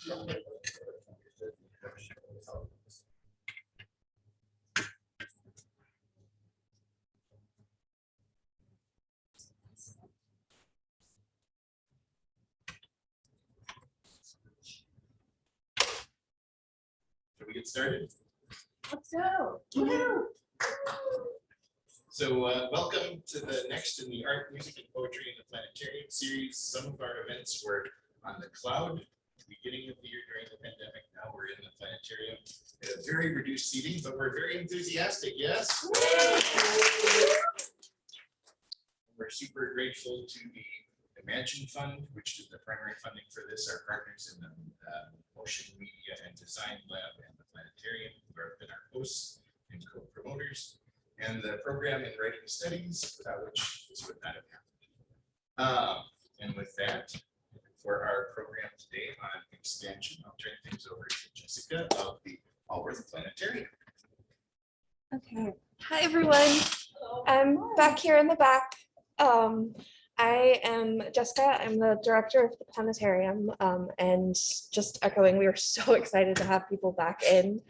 Shall we get started? Let's go. So welcome to the next in the Art, Music, and Poetry in the Planetarium series. Some of our events were on the cloud at the beginning of the year during the pandemic. Now we're in the planetarium. Very reduced seating, but we're very enthusiastic, yes? We're super grateful to the Imagine Fund, which is the primary funding for this, our partners in the Motion Media and Design Lab and the Planetarium, who have been our hosts and co-promoters, and the program in writing studies, without which this would not have happened. And with that, for our program today on expansion, I'll turn things over to Jessica of the Alworth Planetarium. Okay. Hi, everyone. I'm back here in the back. I am Jessica. I'm the director of the planetarium, and just echoing, we were so excited to have people back in.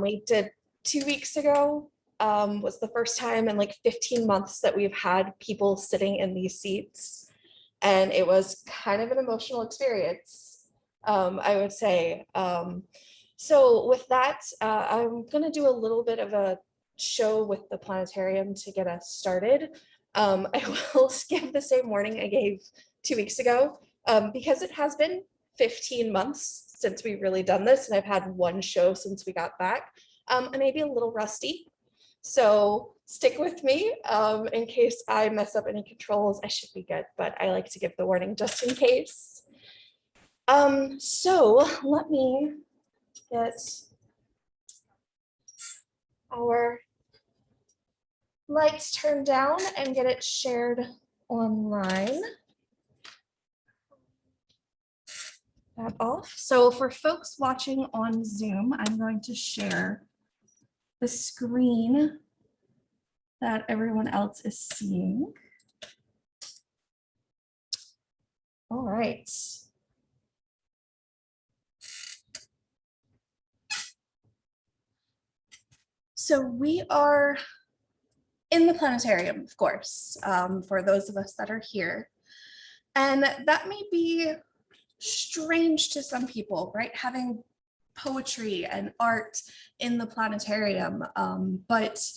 We did 2 weeks ago, was the first time in like 15 months that we've had people sitting in these seats, and it was kind of an emotional experience, I would say. So with that, I'm going to do a little bit of a show with the planetarium to get us started. I will skip the same warning I gave 2 weeks ago, because it has been 15 months since we've really done this, and I've had one show since we got back. I may be a little rusty, so stick with me in case I mess up any controls. I should be good, but I like to give the warning just in case. So let me get our lights turned down and get it shared online. That off. So for folks watching on Zoom, I'm going to share the screen that everyone else is seeing. All right. So we are in the planetarium, of course, for those of us that are here. And that may be strange to some people, right? Having poetry and art in the planetarium, but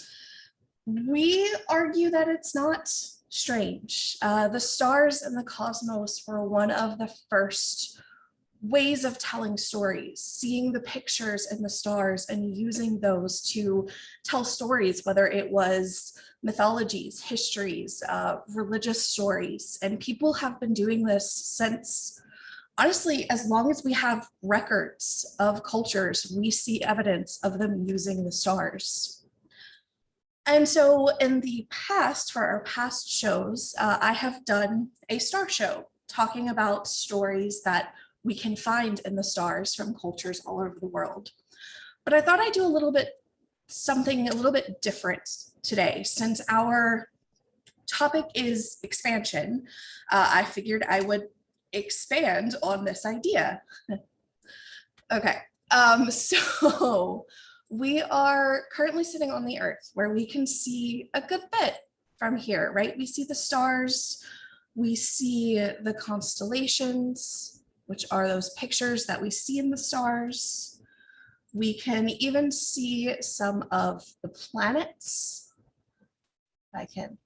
we argue that it's not strange. The stars and the cosmos were one of the first ways of telling stories, seeing the pictures in the stars and using those to tell stories, whether it was mythologies, histories, religious stories. And people have been doing this since, honestly, as long as we have records of cultures, we see evidence of them using the stars. And so in the past, for our past shows, I have done a star show talking about stories that we can find in the stars from cultures all over the world. But I thought I'd do something a little bit different today. Since our topic is expansion, I figured I would expand on this idea. Okay, so we are currently sitting on the Earth, where we can see a good bit from here, right? We see the stars, we see the constellations, which are those pictures that we see in the stars. We can even see some of the planets. I can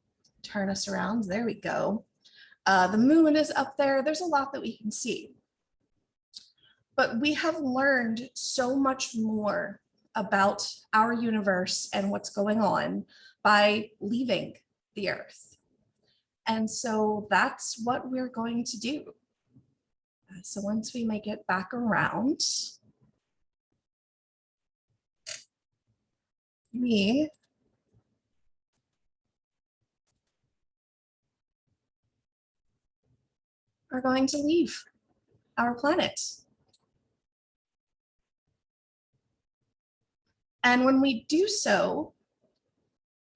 turn us around, there we go. The moon is up there. There's a lot that we can see. But we have learned so much more about our universe and what's going on by leaving the Earth. And so that's what we're going to do. So once we make it back around, we are going to leave our planet. And when we do so,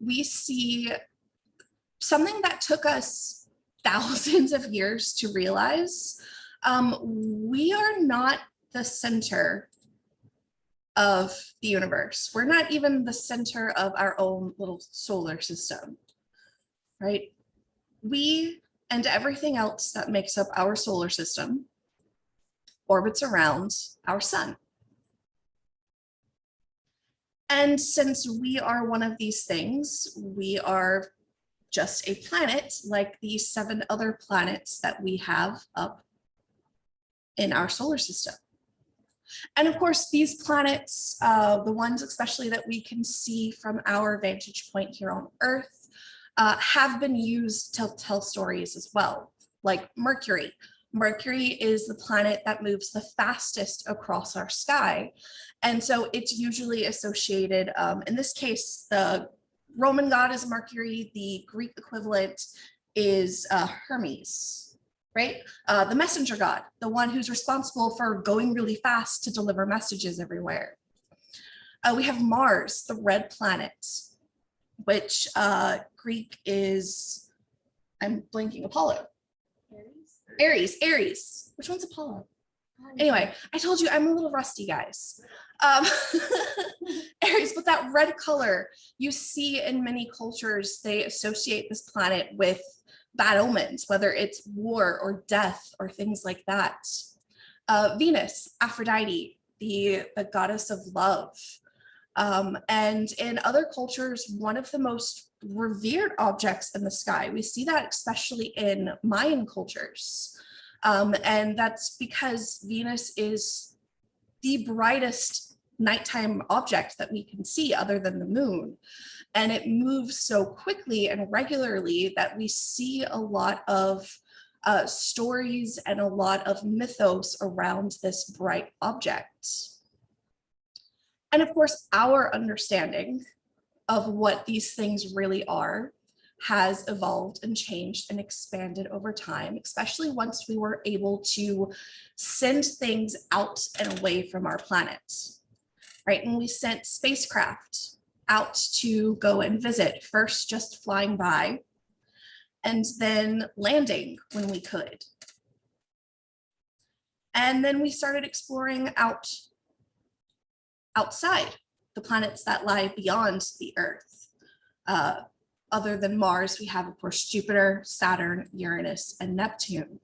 we see something that took us thousands of years to realize. We are not the center of the universe. We're not even the center of our own little solar system, right? We and everything else that makes up our solar system orbits around our sun. And since we are one of these things, we are just a planet like the 7 other planets that we have up in our solar system. And of course, these planets, the ones especially that we can see from our vantage point here on Earth, have been used to tell stories as well, like Mercury. Mercury is the planet that moves the fastest across our sky. And so it's usually associated, in this case, the Roman god is Mercury, the Greek equivalent is Hermes, right? The messenger god, the one who's responsible for going really fast to deliver messages everywhere. We have Mars, the red planet, which Greek is, I'm blanking, Apollo. Aries. Which one's Apollo? Anyway, I told you I'm a little rusty, guys. Aries, but that red color you see in many cultures, they associate this planet with bad omens, whether it's war or death or things like that. Venus, Aphrodite, the goddess of love. And in other cultures, one of the most revered objects in the sky. We see that especially in Mayan cultures. And that's because Venus is the brightest nighttime object that we can see other than the moon. And it moves so quickly and regularly that we see a lot of stories and a lot of mythos around this bright object. And of course, our understanding of what these things really are has evolved and changed and expanded over time, especially once we were able to send things out and away from our planet, right? And we sent spacecraft out to go and visit, first just flying by and then landing when we could. And then we started exploring outside the planets that lie beyond the Earth. Other than Mars, we have, of course, Jupiter, Saturn, Uranus, and Neptune.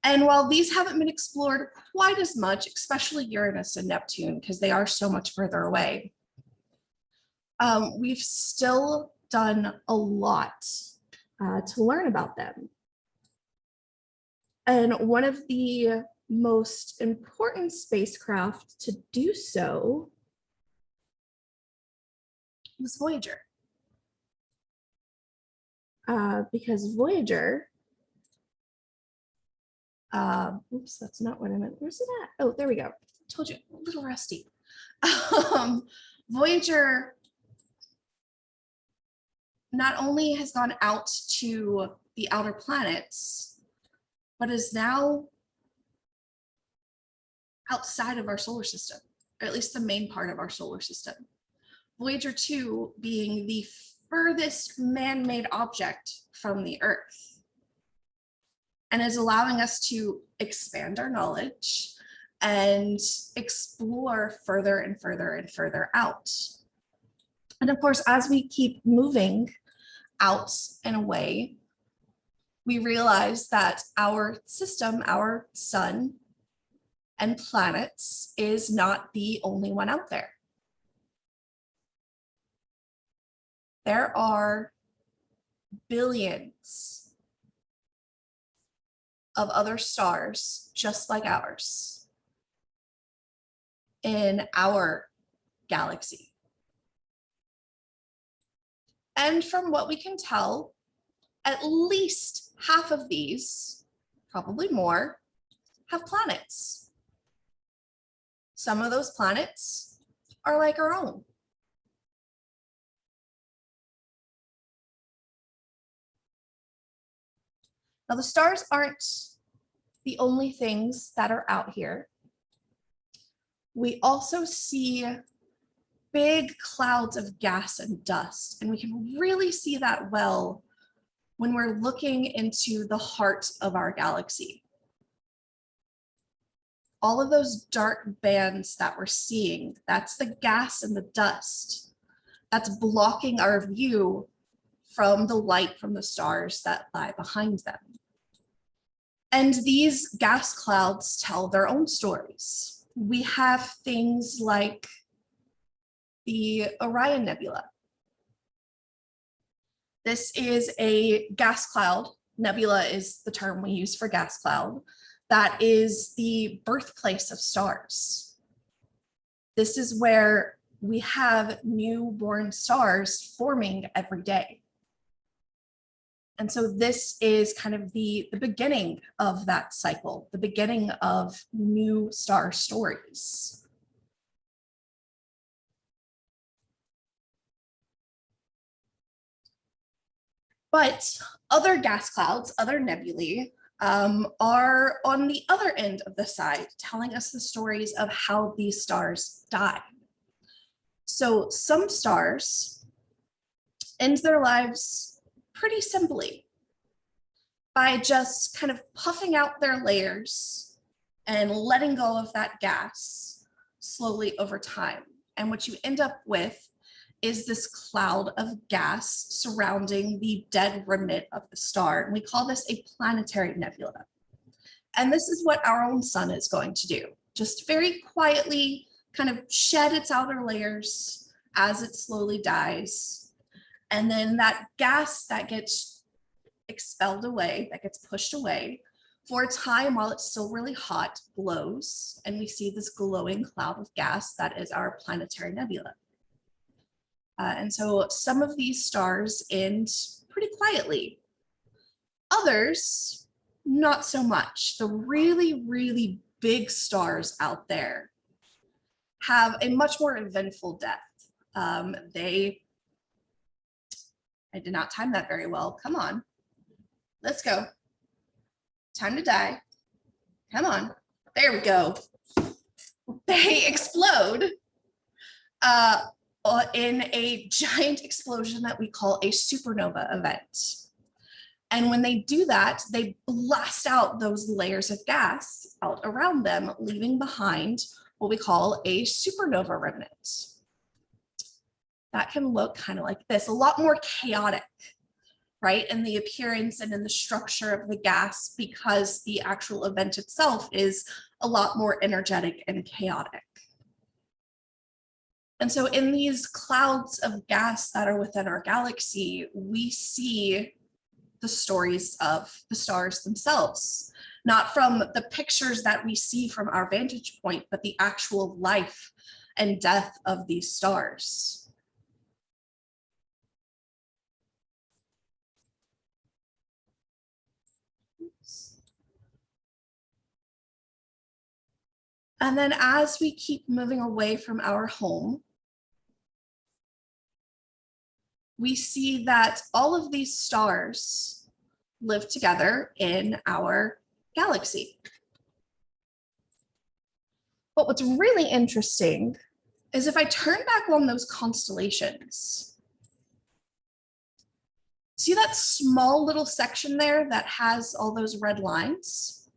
And while these haven't been explored quite as much, especially Uranus and Neptune, because they are so much further away, we've still done a lot to learn about them. And one of the most important spacecraft to do so was Voyager. Because Voyager, oops, that's not what I meant. Where's it at? Oh, there we go. I told you, a little rusty. Voyager not only has gone out to the outer planets, but is now outside of our solar system, or at least the main part of our solar system. Voyager 2 being the furthest man-made object from the Earth, and is allowing us to expand our knowledge and explore further and further and further out. And of course, as we keep moving out and away, we realize that our system, our sun and planets, is not the only one out there. There are billions of other stars just like ours in our galaxy. And from what we can tell, at least half of these, probably more, have planets. Some of those planets are like our own. Now, the stars aren't the only things that are out here. We also see big clouds of gas and dust, and we can really see that well when we're looking into the heart of our galaxy. all of those dark bands that we're seeing, that's the gas and the dust that's blocking our view from the light from the stars that lie behind them. And these gas clouds tell their own stories. We have things like the Orion Nebula. This is a gas cloud. Nebula is the term we use for gas cloud. That is the birthplace of stars. This is where we have newborn stars forming every day. And so this is kind of the beginning of that cycle, the beginning of new star stories. But other gas clouds, other nebulae, are on the other end of the side, telling us the stories of how these stars die. So some stars end their lives pretty simply by just kind of puffing out their layers and letting go of that gas slowly over time. And what you end up with is this cloud of gas surrounding the dead remnant of the star. And we call this a planetary nebula. And this is what our own sun is going to do. Just very quietly kind of shed its outer layers as it slowly dies. And then that gas that gets expelled away, that gets pushed away for a time while it's still really hot, glows. And we see this glowing cloud of gas that is our planetary nebula. And so some of these stars end pretty quietly. Others, not so much. The really, really big stars out there have a much more eventful death. I did not time that very well. Come on, let's go. Time to die. Come on, there we go. They explode in a giant explosion that we call a supernova event. And when they do that, they blast out those layers of gas out around them, leaving behind what we call a supernova remnant. That can look kind of like this, a lot more chaotic, right? In the appearance and in the structure of the gas, because the actual event itself is a lot more energetic and chaotic. And so in these clouds of gas that are within our galaxy, we see the stories of the stars themselves, not from the pictures that we see from our vantage point, but the actual life and death of these stars. And then as we keep moving away from our home, we see that all of these stars live together in our galaxy. But what's really interesting is if I turn back on those constellations, see that small little section there that has all those red lines?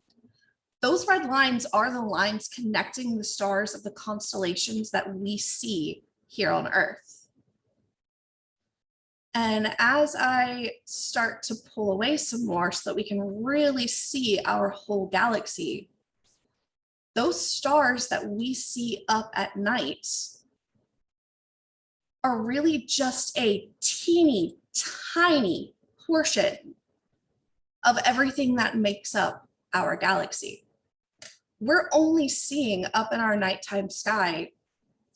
Those red lines are the lines connecting the stars of the constellations that we see here on Earth. And as I start to pull away some more so that we can really see our whole galaxy, those stars that we see up at night are really just a teeny tiny portion of everything that makes up our galaxy. We're only seeing up in our nighttime sky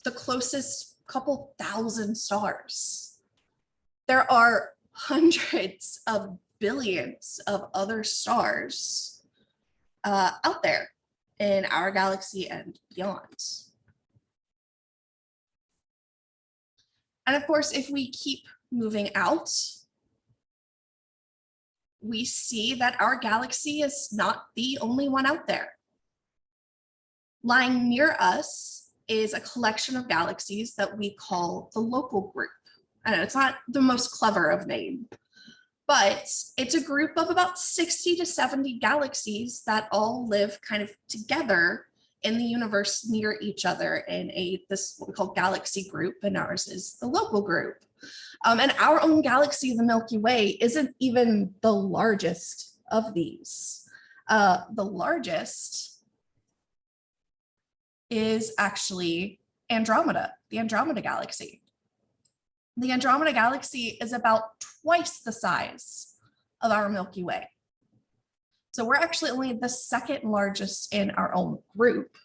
the closest couple thousand stars. There are hundreds of billions of other stars out there in our galaxy and beyond. And of course, if we keep moving out, we see that our galaxy is not the only one out there. Lying near us is a collection of galaxies that we call the local group. I know it's not the most clever of name, but it's a group of about 60 to 70 galaxies that all live kind of together in the universe near each other in this what we call galaxy group, and ours is the local group. And our own galaxy, the Milky Way, isn't even the largest of these. The largest is actually Andromeda, the Andromeda galaxy. The Andromeda galaxy is about twice the size of our Milky Way. So we're actually only the second largest in our own group.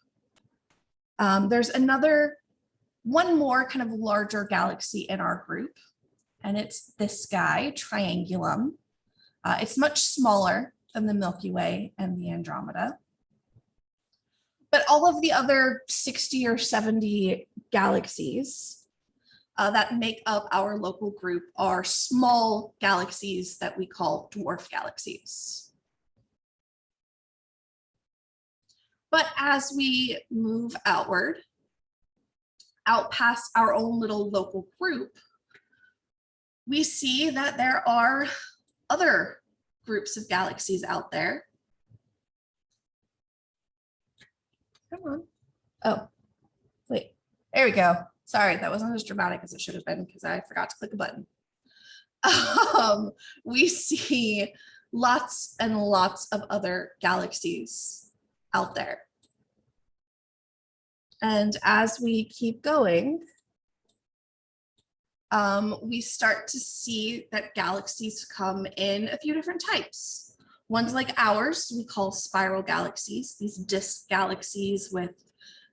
There's one more kind of larger galaxy in our group, and it's this guy, Triangulum. It's much smaller than the Milky Way and the Andromeda. But all of the other 60 or 70 galaxies that make up our local group are small galaxies that we call dwarf galaxies. But as we move outward, out past our own little local group, we see that there are other groups of galaxies out there. Come on. Oh, wait, there we go. Sorry, that wasn't as dramatic as it should have been because I forgot to click a button. We see lots and lots of other galaxies out there. And as we keep going, we start to see that galaxies come in a few different types. Ones like ours, we call spiral galaxies, these disk galaxies with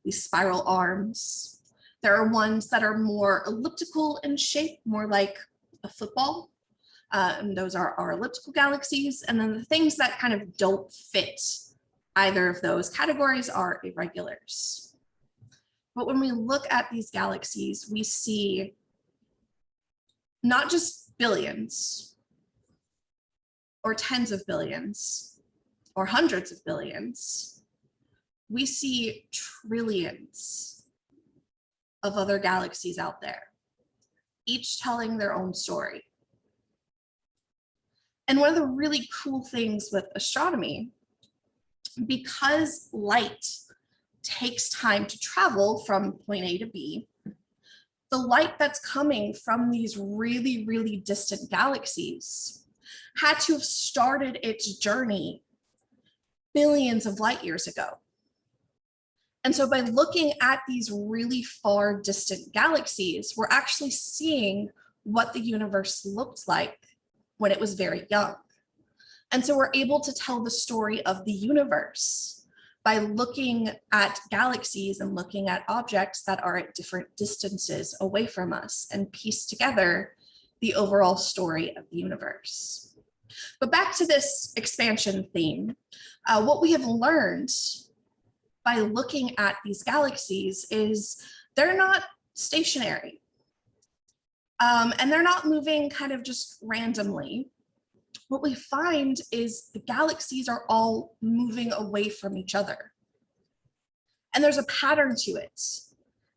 these spiral arms. There are ones that are more elliptical in shape, more like a football. And those are our elliptical galaxies. And then the things that kind of don't fit either of those categories are irregulars. But when we look at these galaxies, we see not just billions or tens of billions or hundreds of billions, we see trillions of other galaxies out there, each telling their own story. And one of the really cool things with astronomy, because light takes time to travel from point A to B, the light that's coming from these really, really distant galaxies had to have started its journey billions of light years ago. And so by looking at these really far distant galaxies, we're actually seeing what the universe looked like when it was very young. And so we're able to tell the story of the universe by looking at galaxies and looking at objects that are at different distances away from us and piece together the overall story of the universe. But back to this expansion theme, what we have learned by looking at these galaxies is they're not stationary. And they're not moving kind of just randomly. What we find is the galaxies are all moving away from each other. And there's a pattern to it,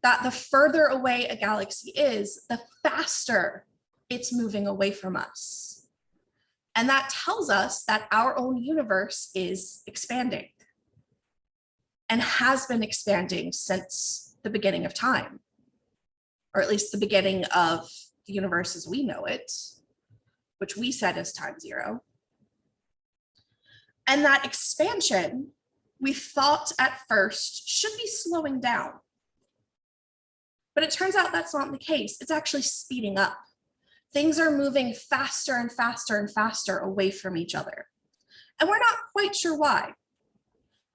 that the further away a galaxy is, the faster it's moving away from us. And that tells us that our own universe is expanding and has been expanding since the beginning of time, or at least the beginning of the universe as we know it, which we set as time zero. And that expansion, we thought at first should be slowing down. But it turns out that's not the case. It's actually speeding up. Things are moving faster and faster and faster away from each other. And we're not quite sure why.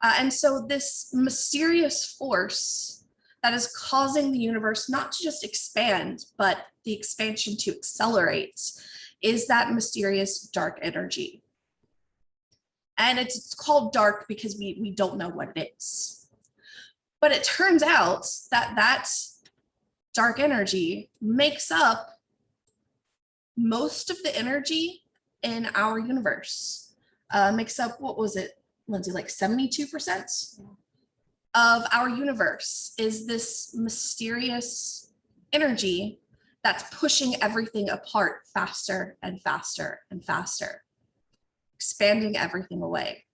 And so this mysterious force that is causing the universe not to just expand, but the expansion to accelerate, is that mysterious dark energy. And it's called dark because we don't know what it is. But it turns out that that dark energy makes up most of the energy in our universe. Makes up, what was it, Lindsay, like 72% of our universe is this mysterious energy that's pushing everything apart faster and faster and faster, expanding everything away.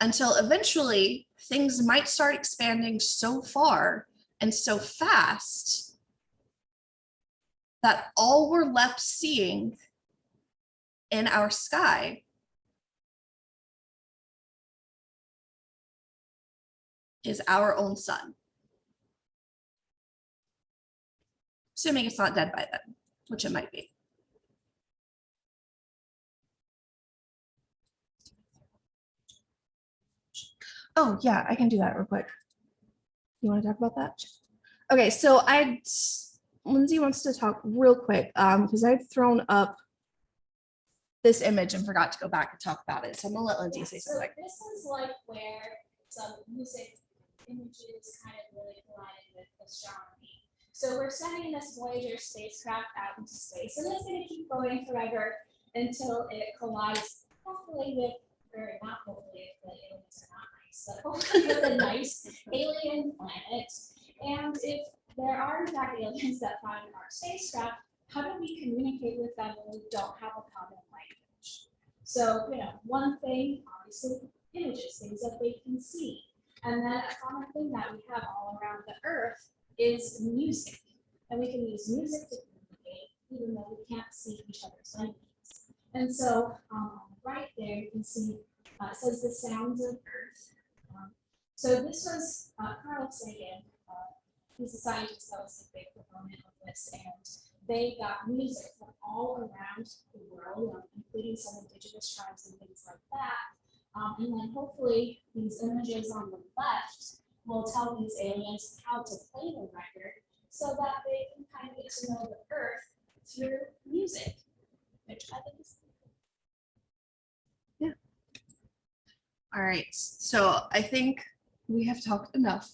until eventually things might start expanding so far and so fast that all we're left seeing in our sky is our own sun. Assuming it's not dead by then, which it might be. Oh yeah, I can do that real quick. You want to talk about that? Okay, so Lindsay wants to talk real quick because I've thrown up this image and forgot to go back and talk about it. So I'm gonna let Lindsay say something. So this is like where some music images kind of really collided with astronomy. So we're sending this Voyager spacecraft out into space, and it's going to keep going forever until it collides, hopefully with, or not hopefully if the aliens are not nice, but hopefully with a nice alien planet. And if there are in fact aliens that find our spacecraft, how do we communicate with them when we don't have a common language? So, one thing, obviously, images, things that they can see. And then a common thing that we have all around the Earth is music. And we can use music to communicate, even though we can't see each other's languages. And so, right there, you can see, it says the sounds of Earth. So this was Carl Sagan. He's a scientist that was a big proponent of this, and they got music from all around the world, including some indigenous tribes and things like that. And then hopefully these images on the left will tell these aliens how to play the record so that they can kind of get to know the Earth through music, which I think is cool. Yeah. All right, so I think we have talked enough.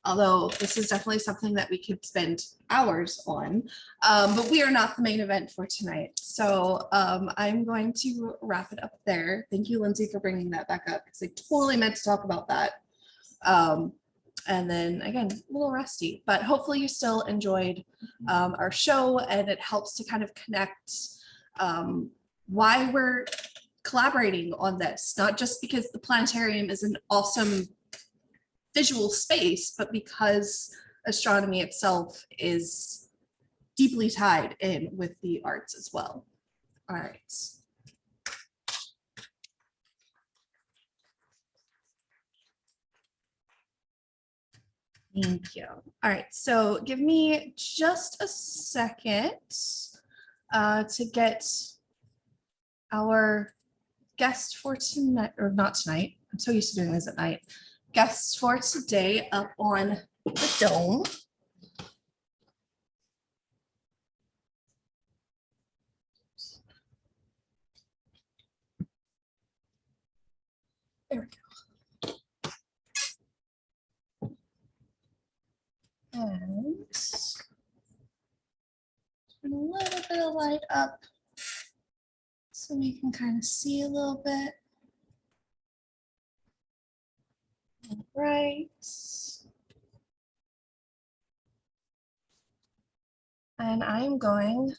Although this is definitely something that we could spend hours on, but we are not the main event for tonight. So I'm going to wrap it up there. Thank you, Lindsay, for bringing that back up because I totally meant to talk about that. And then again, a little rusty, but hopefully you still enjoyed our show, and it helps to kind of connect why we're collaborating on this, not just because the planetarium is an awesome visual space, but because astronomy itself is deeply tied in with the arts as well. All right. Thank you. All right, so give me just a second to get our guest for tonight, or not tonight. I'm so used to doing this at night. Guests for today up on the dome. There we go. And turn a little bit of light up so we can kind of see a little bit. All right. And I'm going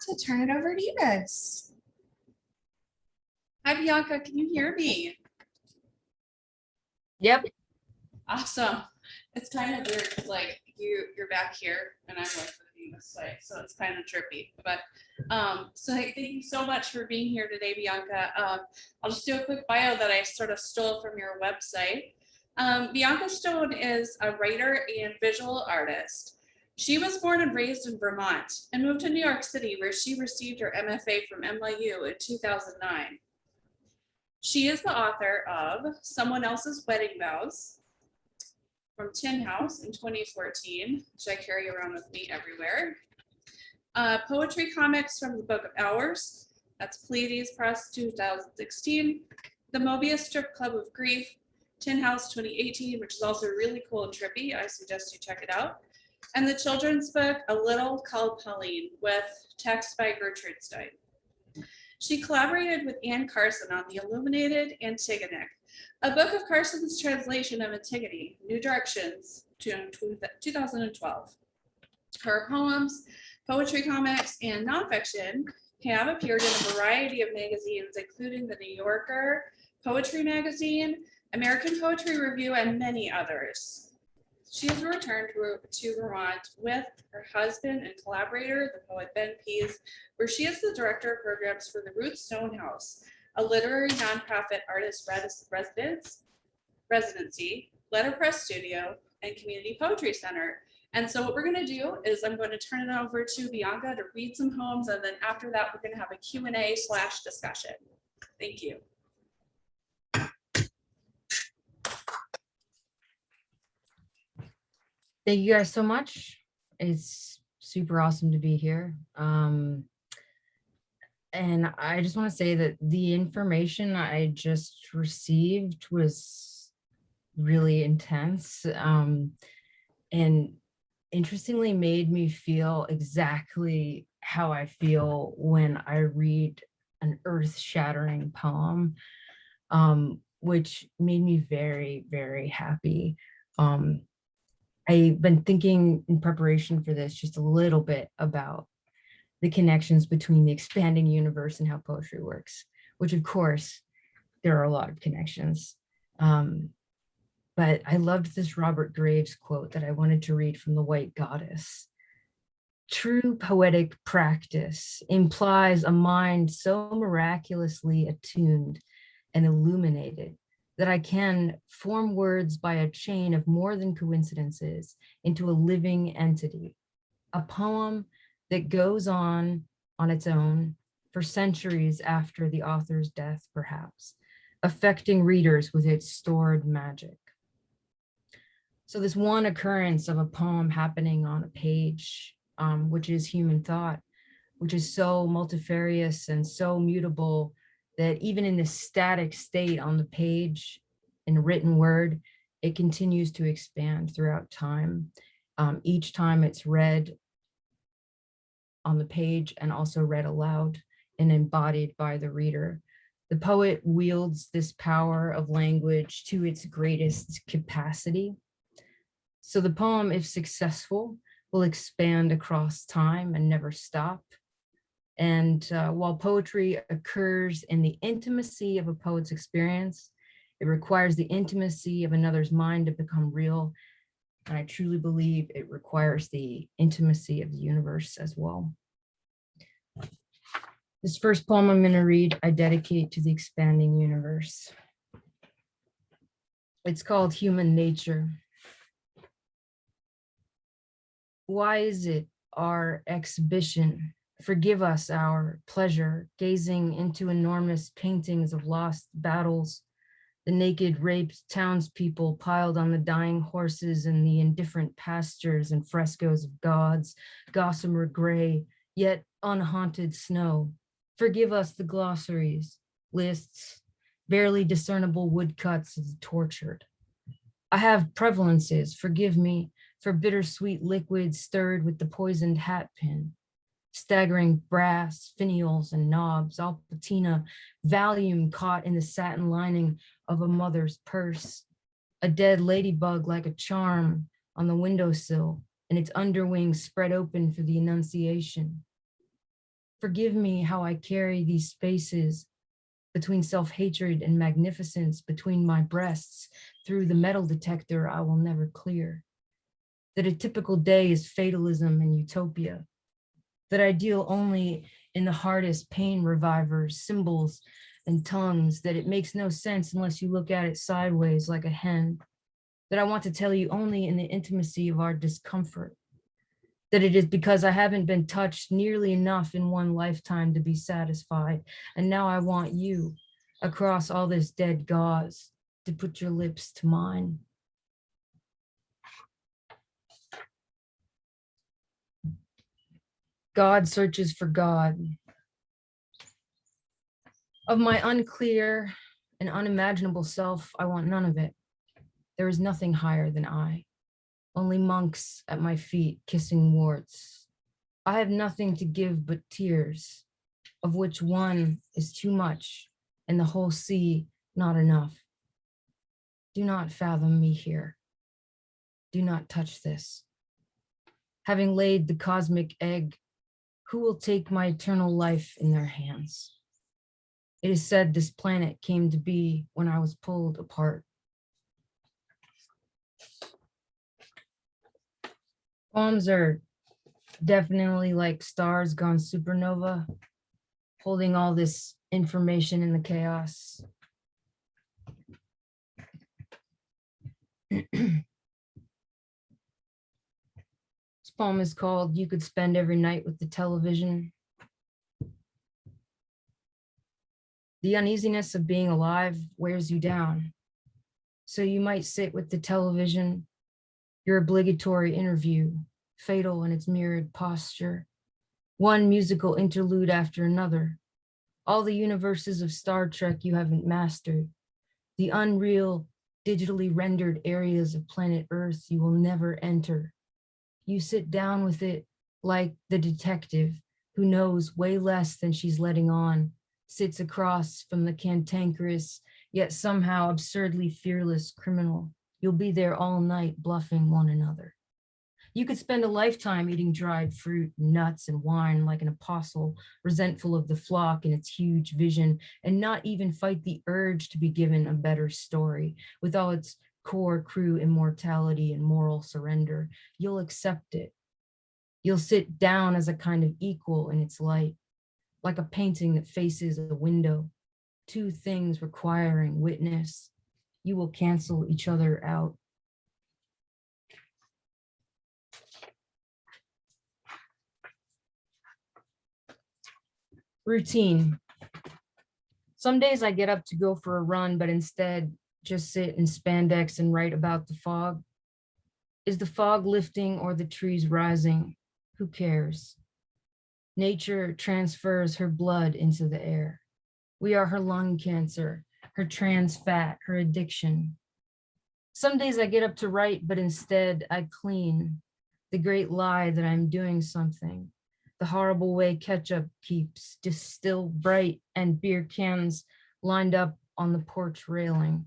to turn it over to you guys. Hi, Bianca, can you hear me? Yep. Awesome. It's kind of weird, 'cause, like you're back here and I'm like looking this way, so it's kind of trippy. But so thank you so much for being here today, Bianca. I'll just do a quick bio that I sort of stole from your website. Bianca Stone is a writer and visual artist. She was born and raised in Vermont and moved to New York City, where she received her MFA from NYU in 2009. She is the author of Someone Else's Wedding Vows from Tin House in 2014, which I carry around with me everywhere. Poetry comics from the Book of Hours, that's Pleiades Press 2016. The Mobius Strip Club of Grief, Tin House 2018, which is also really cool and trippy. I suggest you check it out. And the children's book, A Little Called Pauline, with text by Gertrude Stein. She collaborated with Anne Carson on the illuminated Antigonic, a book of Carson's translation of Antigone, New Directions, 2012. Her poems, poetry comics, and nonfiction have appeared in a variety of magazines, including The New Yorker, Poetry Magazine, American Poetry Review, and many others. She has returned to Vermont with her husband and collaborator, the poet Ben Pease, where she is the director of programs for the Ruth Stone House, a literary nonprofit artist residency, letterpress studio, and community poetry center. And so what we're going to do is I'm going to turn it over to Bianca to read some poems, and then after that, we're going to have a Q&A/discussion. Thank you. Thank you guys so much. It's super awesome to be here. And I just want to say that the information I just received was really intense, and interestingly made me feel exactly how I feel when I read an earth-shattering poem, which made me very, very happy. I've been thinking in preparation for this just a little bit about the connections between the expanding universe and how poetry works, which of course, there are a lot of connections. But I loved this Robert Graves quote that I wanted to read from The White Goddess. True poetic practice implies a mind so miraculously attuned and illuminated that I can form words by a chain of more than coincidences into a living entity, a poem that goes on its own for centuries after the author's death, perhaps, affecting readers with its stored magic. So this one occurrence of a poem happening on a page, which is human thought, which is so multifarious and so mutable that even in this static state on the page in written word, it continues to expand throughout time. Each time it's read on the page and also read aloud and embodied by the reader. The poet wields this power of language to its greatest capacity. So the poem, if successful, will expand across time and never stop. And while poetry occurs in the intimacy of a poet's experience, it requires the intimacy of another's mind to become real. And I truly believe it requires the intimacy of the universe as well. This first poem I'm going to read, I dedicate to the expanding universe. It's called Human Nature. Why is it our exhibition? Forgive us our pleasure, gazing into enormous paintings of lost battles, the naked raped townspeople piled on the dying horses and the indifferent pastures and frescoes of gods, gossamer gray, yet unhaunted snow. Forgive us the glossaries, lists, barely discernible woodcuts of the tortured. I have prevalences, forgive me, for bittersweet liquids stirred with the poisoned hat pin. Staggering brass, finials, and knobs, all patina, Valium caught in the satin lining of a mother's purse. A dead ladybug like a charm on the windowsill, and its underwings spread open for the Annunciation. Forgive me how I carry these spaces between self-hatred and magnificence between my breasts through the metal detector I will never clear. That a typical day is fatalism and utopia. That I deal only in the hardest pain revivers, symbols, and tongues, that it makes no sense unless you look at it sideways like a hen. That I want to tell you only in the intimacy of our discomfort. That it is because I haven't been touched nearly enough in one lifetime to be satisfied. And now I want you, across all this dead gauze, to put your lips to mine. God searches for God. Of my unclear and unimaginable self, I want none of it. There is nothing higher than I. Only monks at my feet kissing warts. I have nothing to give but tears, of which one is too much and the whole sea not enough. Do not fathom me here. Do not touch this. Having laid the cosmic egg, who will take my eternal life in their hands? It is said this planet came to be when I was pulled apart. Poems are definitely like stars gone supernova, holding all this information in the chaos. This poem is called You Could Spend Every Night with the Television. The uneasiness of being alive wears you down. So you might sit with the television, your obligatory interview, fatal in its mirrored posture, one musical interlude after another, all the universes of Star Trek you haven't mastered, the unreal, digitally rendered areas of planet Earth you will never enter. You sit down with it like the detective who knows way less than she's letting on, sits across from the cantankerous, yet somehow absurdly fearless criminal. You'll be there all night bluffing one another. You could spend a lifetime eating dried fruit, nuts, and wine like an apostle, resentful of the flock and its huge vision, and not even fight the urge to be given a better story with all its core crew immortality and moral surrender. You'll accept it. You'll sit down as a kind of equal in its light, like a painting that faces a window, two things requiring witness. You will cancel each other out. Routine. Some days I get up to go for a run, but instead just sit in spandex and write about the fog. Is the fog lifting or the trees rising? Who cares? Nature transfers her blood into the air. We are her lung cancer, her trans fat, her addiction. Some days I get up to write, but instead I clean. The great lie that I'm doing something. The horrible way ketchup keeps still bright and beer cans lined up on the porch railing.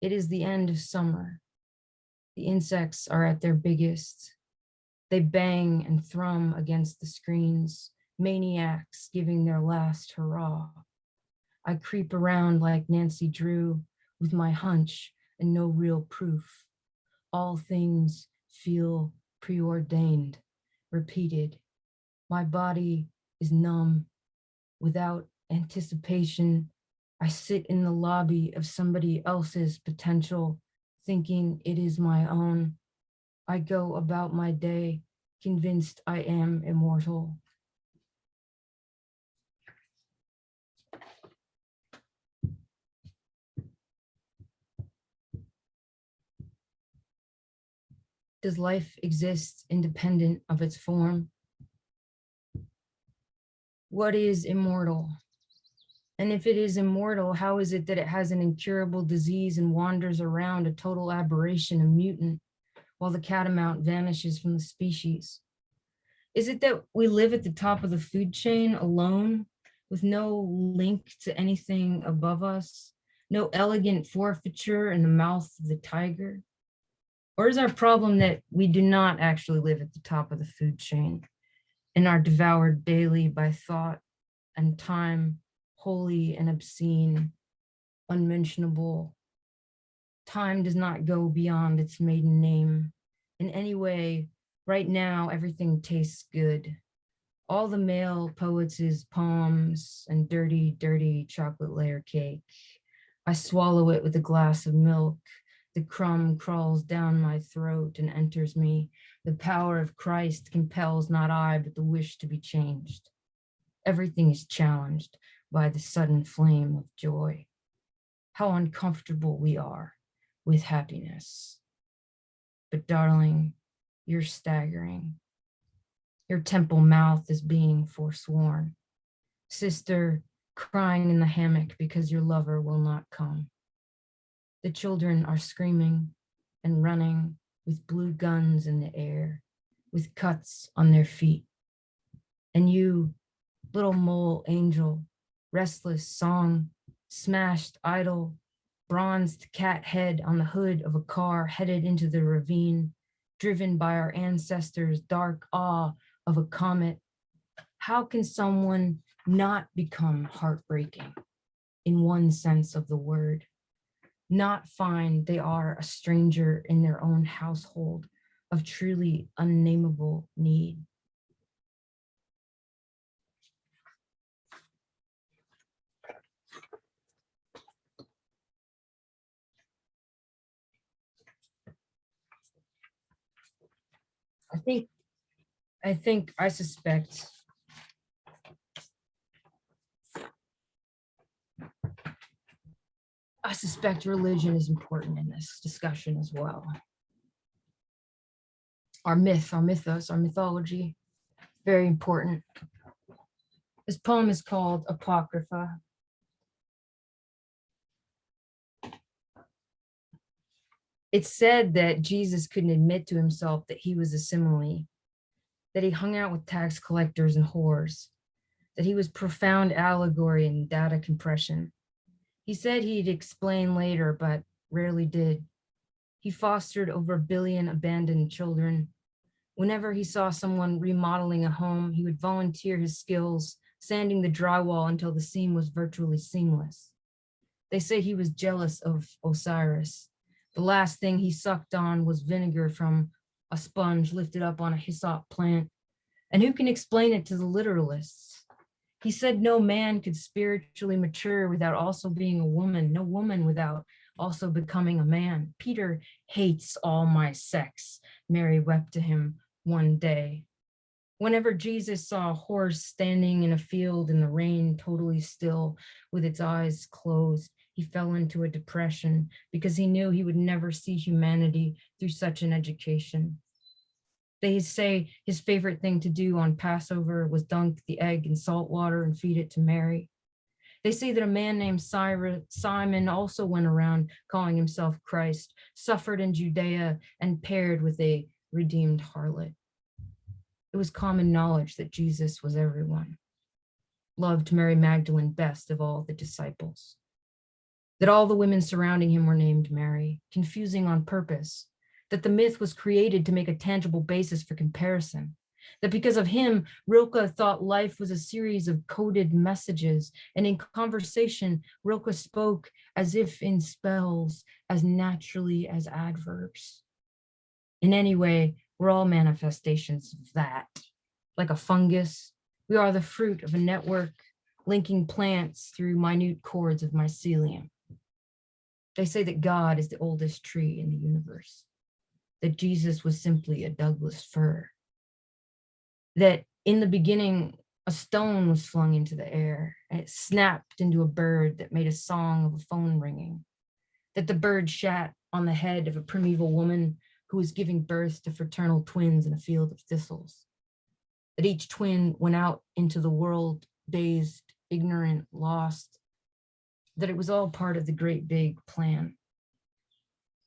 It is the end of summer. The insects are at their biggest. They bang and thrum against the screens, maniacs giving their last hurrah. I creep around like Nancy Drew with my hunch and no real proof. All things feel preordained, repeated. My body is numb. Without anticipation, I sit in the lobby of somebody else's potential, thinking it is my own. I go about my day, convinced I am immortal. Does life exist independent of its form? What is immortal? And if it is immortal, how is it that it has an incurable disease and wanders around a total aberration, a mutant, while the catamount vanishes from the species? Is it that we live at the top of the food chain alone, with no link to anything above us, no elegant forfeiture in the mouth of the tiger? Or is our problem that we do not actually live at the top of the food chain and are devoured daily by thought and time, holy and obscene, unmentionable? Time does not go beyond its maiden name. In any way, right now, everything tastes good. All the male poets' poems and dirty, dirty chocolate layer cake. I swallow it with a glass of milk. The crumb crawls down my throat and enters me. The power of Christ compels not I, but the wish to be changed. Everything is challenged by the sudden flame of joy. How uncomfortable we are with happiness. But darling, you're staggering. Your temple mouth is being forsworn. Sister, crying in the hammock because your lover will not come. The children are screaming and running with blue guns in the air, with cuts on their feet. And you, little mole angel, restless song, smashed idol, bronzed cat head on the hood of a car headed into the ravine, driven by our ancestors' dark awe of a comet. How can someone not become heartbreaking? in one sense of the word. Not find they are a stranger in their own household of truly unnameable need. I suspect religion is important in this discussion as well. Our myth, our mythos, our mythology, very important. This poem is called Apocrypha. It's said that Jesus couldn't admit to himself that he was a simile, that he hung out with tax collectors and whores, that he was profound allegory and data compression. He said he'd explain later, but rarely did. He fostered over 1 billion abandoned children. Whenever he saw someone remodeling a home, he would volunteer his skills, sanding the drywall until the seam was virtually seamless. They say he was jealous of Osiris. The last thing he sucked on was vinegar from a sponge lifted up on a hyssop plant. And who can explain it to the literalists? He said no man could spiritually mature without also being a woman, no woman without also becoming a man. Peter hates all my sex, Mary wept to him one day. Whenever Jesus saw a horse standing in a field in the rain, totally still, with its eyes closed, he fell into a depression because he knew he would never see humanity through such an education. They say his favorite thing to do on Passover was dunk the egg in salt water and feed it to Mary. They say that a man named Simon also went around calling himself Christ, suffered in Judea, and paired with a redeemed harlot. It was common knowledge that Jesus was everyone, loved Mary Magdalene best of all the disciples, that all the women surrounding him were named Mary, confusing on purpose, that the myth was created to make a tangible basis for comparison, that because of him, Rilke thought life was a series of coded messages, and in conversation, Rilke spoke as if in spells, as naturally as adverbs. In any way, we're all manifestations of that. Like a fungus, we are the fruit of a network linking plants through minute cords of mycelium. They say that God is the oldest tree in the universe, that Jesus was simply a Douglas fir, that in the beginning, a stone was flung into the air and it snapped into a bird that made a song of a phone ringing, that the bird shat on the head of a primeval woman who was giving birth to fraternal twins in a field of thistles, that each twin went out into the world dazed, ignorant, lost, that it was all part of the great big plan.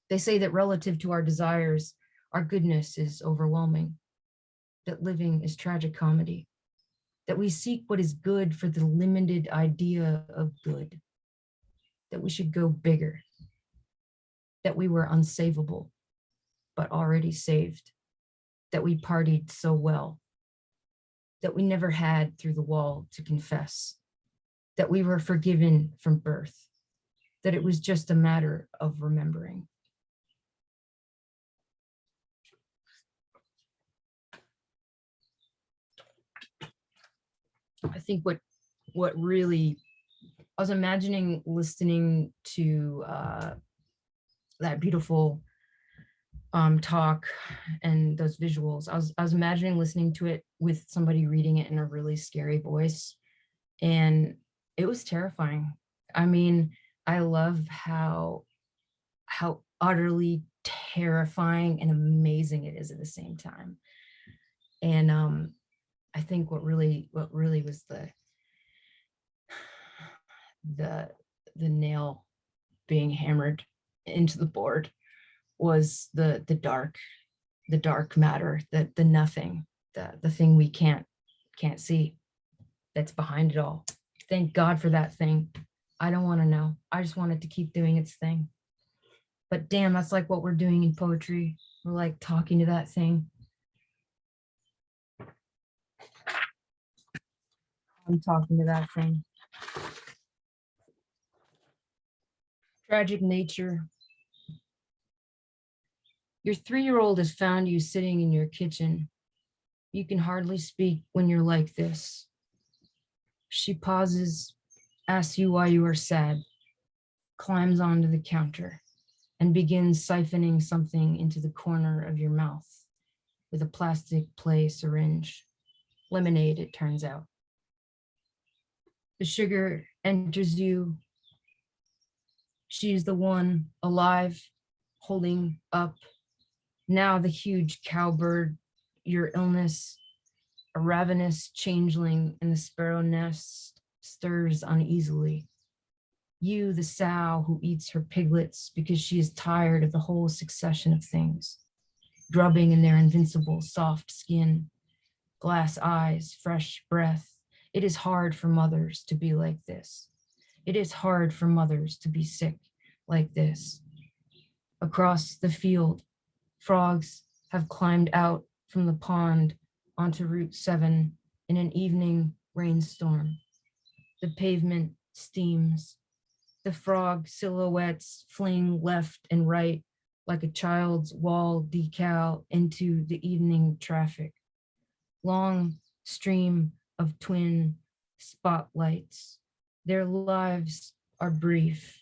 They say that relative to our desires, our goodness is overwhelming, that living is tragic comedy, that we seek what is good for the limited idea of good, that we should go bigger, that we were unsavable, but already saved, that we partied so well, that we never had through the wall to confess, that we were forgiven from birth, that it was just a matter of remembering. I think what really, I was imagining listening to that beautiful talk and those visuals. I was imagining listening to it with somebody reading it in a really scary voice, and it was terrifying. I mean, I love how utterly terrifying and amazing it is at the same time. And I think what really was the nail being hammered into the board was the dark matter, the nothing, the thing we can't see that's behind it all. Thank God for that thing. I don't want to know. I just want it to keep doing its thing. But damn, that's like what we're doing in poetry. We're like talking to that thing. I'm talking to that thing. Tragic nature. Your 3-year-old has found you sitting in your kitchen. You can hardly speak when you're like this. She pauses, asks you why you are sad, climbs onto the counter, and begins siphoning something into the corner of your mouth with a plastic play syringe. Lemonade, it turns out. The sugar enters you. She's the one alive, holding up. Now the huge cowbird, your illness, a ravenous changeling in the sparrow nest stirs uneasily. You, the sow who eats her piglets because she is tired of the whole succession of things, drubbing in their invincible soft skin, glass eyes, fresh breath. It is hard for mothers to be like this. It is hard for mothers to be sick like this. Across the field, frogs have climbed out from the pond onto Route 7 in an evening rainstorm. The pavement steams. The frog silhouettes fling left and right like a child's wall decal into the evening traffic. Long stream of twin spotlights. Their lives are brief.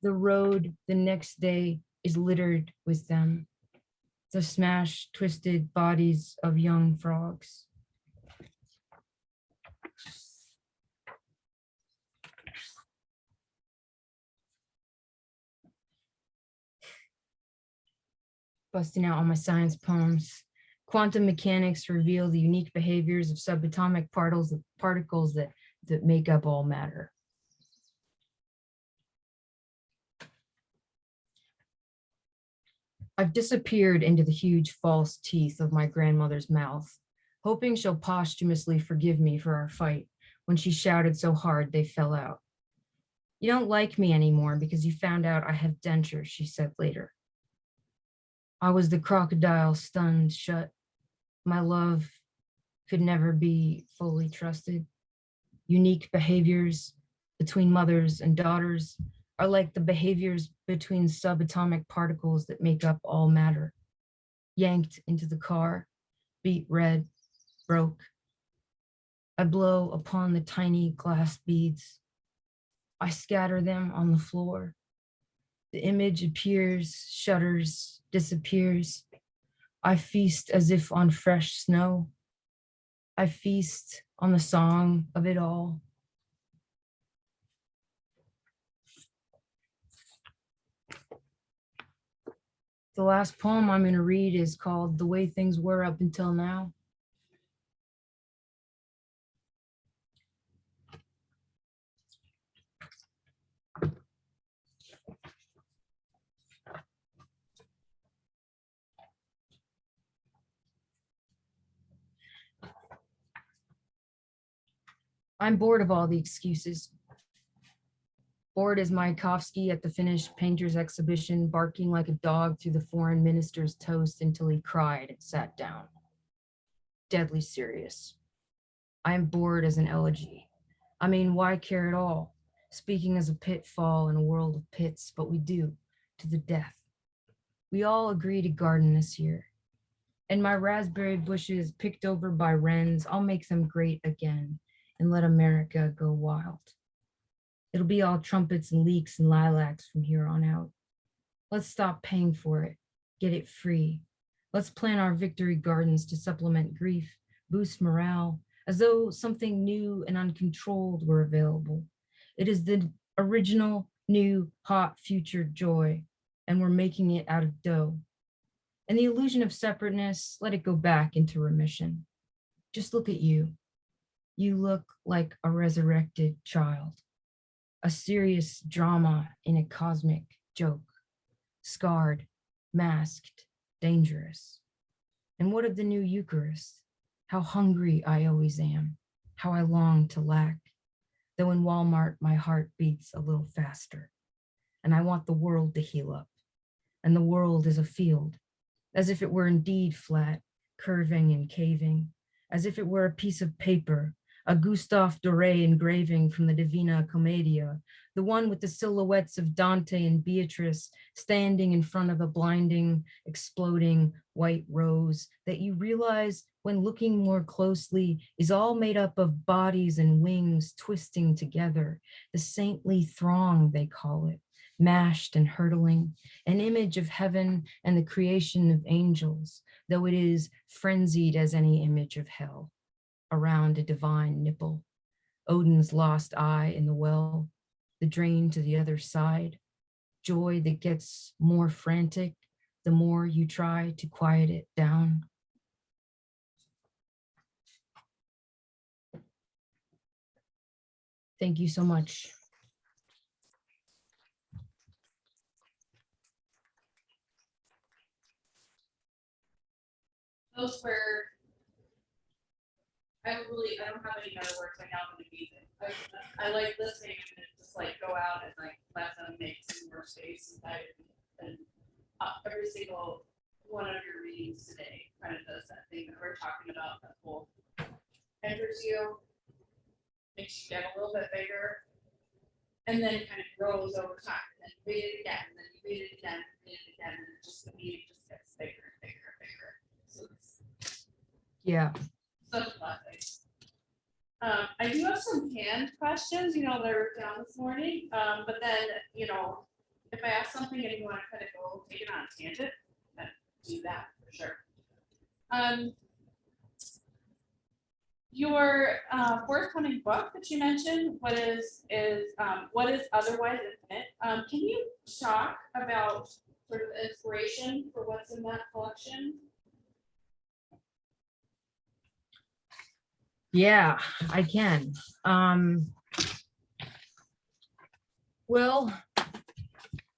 The road the next day is littered with them. The smashed, twisted bodies of young frogs. Busting out all my science poems. Quantum mechanics reveal the unique behaviors of subatomic particles that make up all matter. I've disappeared into the huge false teeth of my grandmother's mouth, hoping she'll posthumously forgive me for our fight when she shouted so hard they fell out. You don't like me anymore because you found out I have dentures, she said later. I was the crocodile stunned shut. My love could never be fully trusted. Unique behaviors between mothers and daughters are like the behaviors between subatomic particles that make up all matter. Yanked into the car, beat red, broke. I blow upon the tiny glass beads. I scatter them on the floor. The image appears, shudders, disappears. I feast as if on fresh snow. I feast on the song of it all. The last poem I'm going to read is called The Way Things Were Up Until Now. I'm bored of all the excuses. Bored as Mayakovsky at the Finnish painters exhibition, barking like a dog through the foreign minister's toast until he cried and sat down. Deadly serious. I am bored as an elegy. I mean, why care at all? Speaking as a pitfall in a world of pits, but we do, to the death. We all agree to garden this year. And my raspberry bushes picked over by wrens, I'll make them great again and let America go wild. It'll be all trumpets and leeks and lilacs from here on out. Let's stop paying for it, get it free. Let's plant our victory gardens to supplement grief, boost morale, as though something new and uncontrolled were available. It is the original, new, hot future joy, and we're making it out of dough. And the illusion of separateness, let it go back into remission. Just look at you. You look like a resurrected child. A serious drama in a cosmic joke. Scarred, masked, dangerous. And what of the new Eucharist? How hungry I always am. How I long to lack. Though in Walmart, my heart beats a little faster. And I want the world to heal up. And the world is a field, as if it were indeed flat, curving and caving, as if it were a piece of paper, a Gustave Doré engraving from the Divina Commedia, the one with the silhouettes of Dante and Beatrice standing in front of a blinding, exploding white rose that you realize when looking more closely is all made up of bodies and wings twisting together, the saintly throng they call it, mashed and hurtling, an image of heaven and the creation of angels, though it is frenzied as any image of hell, around a divine nipple, Odin's lost eye in the well, the drain to the other side, joy that gets more frantic the more you try to quiet it down. Thank you so much. Those were, I don't have any better words right now than amazing. I like listening and just like go out and like let them make some more space and every single one of your readings today kind of does that thing that we're talking about, that whole enters you, makes you get a little bit bigger, and then kind of grows over time. And then you read it again, and then you read it again, and read it again, and it just the meaning just gets bigger and bigger and bigger. So it's Yeah. such a blessing. I do have some canned questions, that I wrote down this morning. But then, if I ask something and you want to kind of go take it on a tangent, then do that for sure. Your forthcoming book that you mentioned, what is otherwise infinite? Can you talk about sort of the inspiration for what's in that collection? Yeah, I can. Well,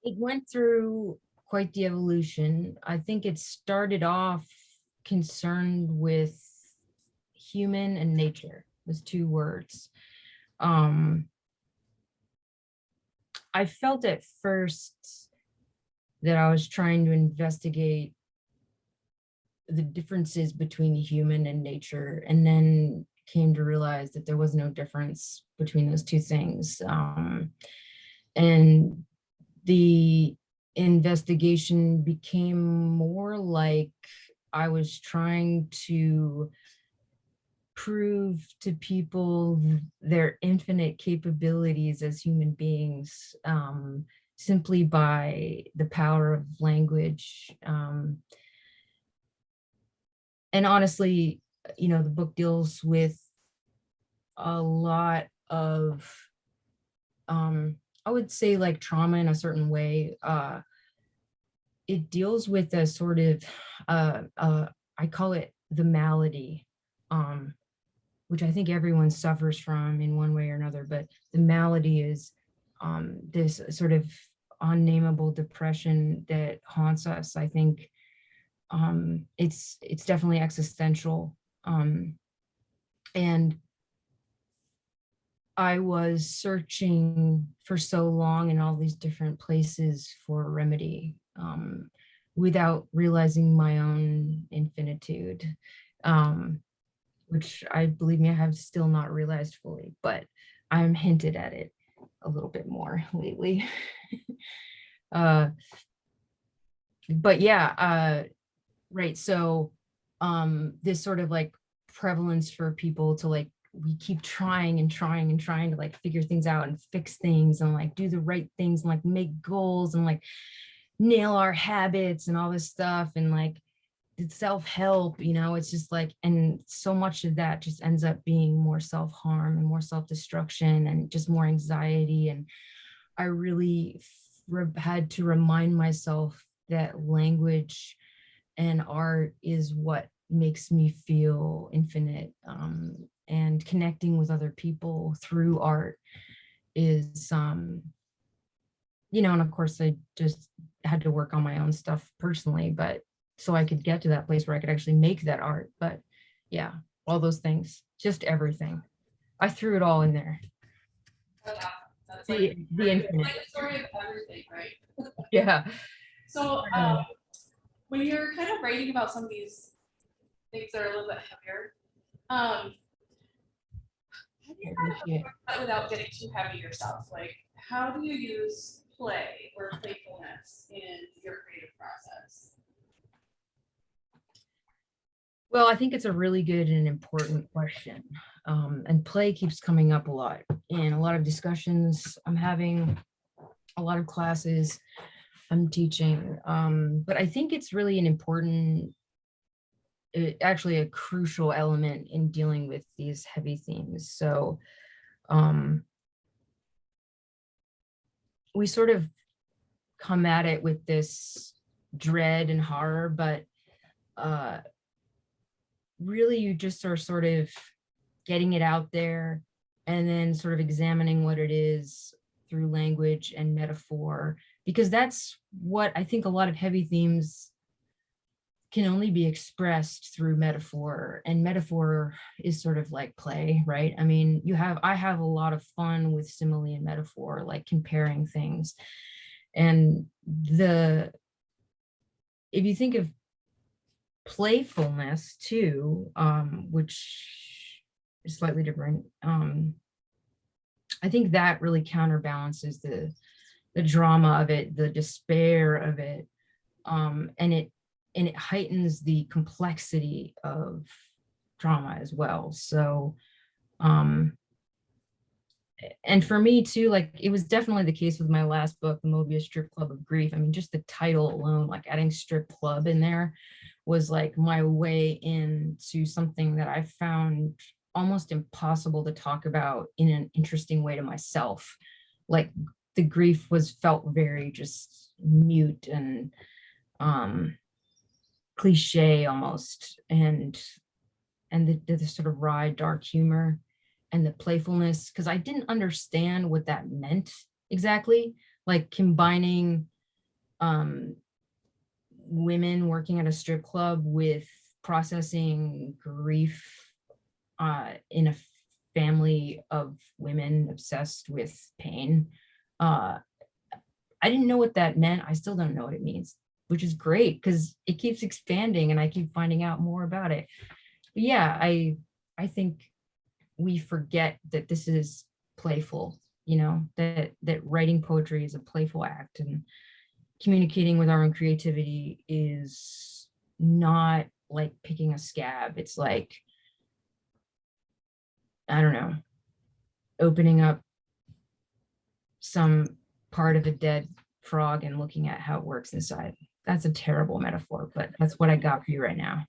it went through quite the evolution. I think it started off concerned with human and nature, those two words. I felt at first that I was trying to investigate the differences between human and nature, and then came to realize that there was no difference between those two things. And the investigation became more like I was trying to prove to people their infinite capabilities as human beings, simply by the power of language. And honestly, the book deals with a lot of, I would say, like, trauma in a certain way. It deals with a sort of, I call it the malady, which I think everyone suffers from in one way or another. But the malady is this sort of unnameable depression that haunts us. I think it's definitely existential. And I was searching for so long in all these different places for a remedy, without realizing my own infinitude, which I have still not realized fully, but I'm hinted at it a little bit more lately. But yeah, right. So this sort of like prevalence for people to like, we keep trying and trying and trying to like figure things out and fix things and like do the right things and like make goals and like nail our habits and all this stuff, and like it's self-help, it's just like, and so much of that just ends up being more self-harm and more self-destruction and just more anxiety. And I really had to remind myself that language and art is what makes me feel infinite, and connecting with other people through art is, and of course I just had to work on my own stuff personally, but so I could get to that place where I could actually make that art. But yeah, all those things, just everything. I threw it all in there. That's The infinite. like a story of everything, right? Yeah. So when you're kind of writing about some of these things that are a little bit heavier, I appreciate it. Without getting too heavy yourself, like how do you use play or playfulness in your creative process? Well, I think it's a really good and important question. And play keeps coming up a lot in a lot of discussions I'm having, a lot of classes I'm teaching. But I think it's really an important, actually a crucial element in dealing with these heavy themes. So we sort of come at it with this dread and horror, but really you just are sort of getting it out there and then sort of examining what it is through language and metaphor, because that's what I think a lot of heavy themes can only be expressed through metaphor, and metaphor is sort of like play, right? I mean, I have a lot of fun with simile and metaphor, like comparing things. And if you think of playfulness too, which is slightly different, I think that really counterbalances the drama of it, the despair of it, and it heightens the complexity of drama as well. So, and for me too, like it was definitely the case with my last book, The Mobius Strip Club of Grief. I mean, just the title alone, like adding strip club in there was like my way into something that I found almost impossible to talk about in an interesting way to myself. Like the grief felt very just mute and cliche almost, and the sort of wry dark humor and the playfulness, because I didn't understand what that meant exactly, like combining women working at a strip club with processing grief in a family of women obsessed with pain. I didn't know what that meant. I still don't know what it means, which is great because it keeps expanding and I keep finding out more about it. But yeah, I think we forget that this is playful, you know, that writing poetry is a playful act, and communicating with our own creativity is not like picking a scab. It's like, I don't know, opening up some part of a dead frog and looking at how it works inside. That's a terrible metaphor, but that's what I got for you right now.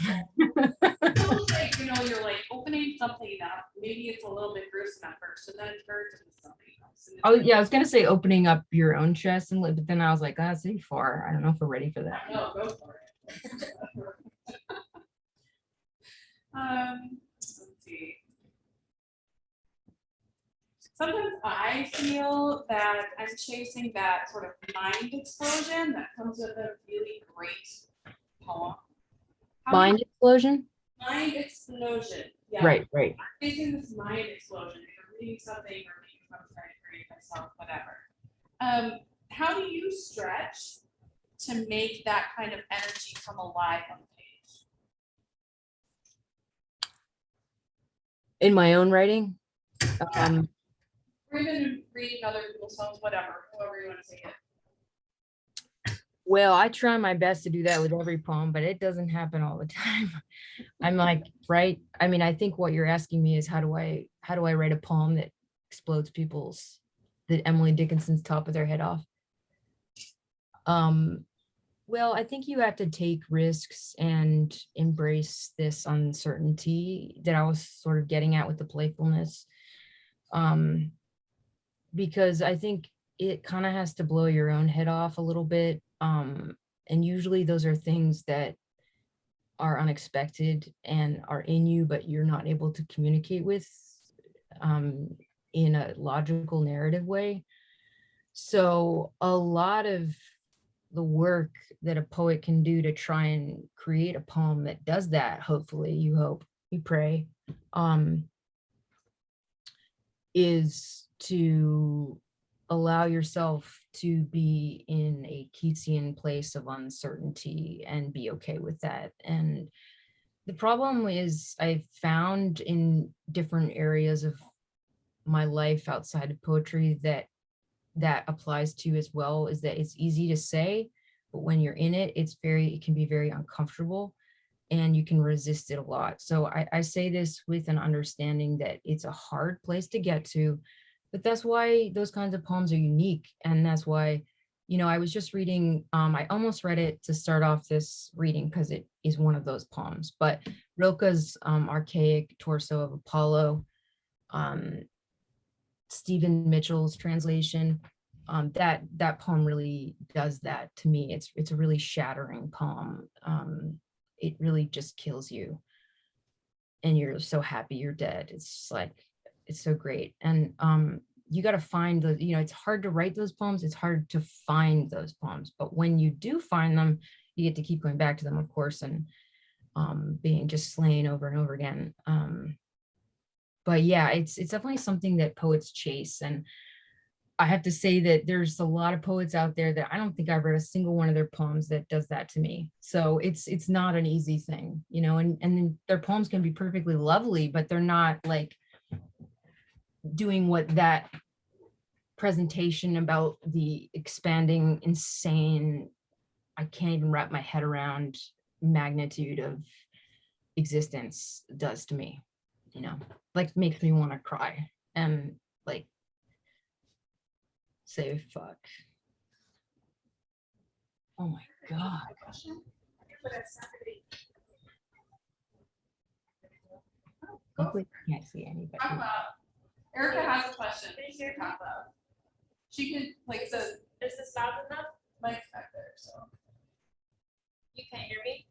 Sounds like, you're like opening something up. Maybe it's a little bit gruesome at first, and then it turns into something else. Oh yeah, I was gonna say opening up your own chest, but then I was like, that's too far. I don't know if we're ready for that. No, go for it. Let's see. Sometimes I feel that I'm chasing that sort of mind explosion that comes with a really great poem. Mind explosion? Mind explosion. Yeah. Right. I'm chasing this mind explosion. Either reading something or reading something, trying to create myself, whatever. How do you stretch to make that kind of energy come alive on the page? In my own writing? Or even reading other people's poems, whatever, however you want to say it. Well, I try my best to do that with every poem, but it doesn't happen all the time. I'm like, right? I mean, I think what you're asking me is how do I write a poem that explodes that Emily Dickinson's top of their head off? Well, I think you have to take risks and embrace this uncertainty that I was sort of getting at with the playfulness. Because I think it kind of has to blow your own head off a little bit. And usually those are things that are unexpected and are in you, but you're not able to communicate with in a logical narrative way. So a lot of the work that a poet can do to try and create a poem that does that, hopefully, you hope, you pray, is to allow yourself to be in a Keatsian place of uncertainty and be okay with that. And The problem is I've found in different areas of my life outside of poetry that applies to as well, is that it's easy to say, but when you're in it, it can be very uncomfortable and you can resist it a lot. So I say this with an understanding that it's a hard place to get to, but that's why those kinds of poems are unique. And that's why, I was just reading, I almost read it to start off this reading because it is one of those poems, but Rilke's Archaic Torso of Apollo, Stephen Mitchell's translation, that poem really does that to me. It's a really shattering poem. It really just kills you and you're so happy you're dead. It's like, it's so great. And you got to find it's hard to write those poems. It's hard to find those poems, but when you do find them, you get to keep going back to them, of course, and being just slain over and over again. But yeah, it's definitely something that poets chase. And I have to say that there's a lot of poets out there that I don't think I've read a single one of their poems that does that to me. So it's not an easy thing, and then their poems can be perfectly lovely, but they're not like doing what that presentation about the expanding, insane, I can't even wrap my head around magnitude of existence does to me, like makes me want to cry and like say fuck. Oh my God. Hopefully I can't see anybody. Talk about, Erica has a question. Talk about. She can, like, the Is this loud enough? mic's back there, so. You can't hear me?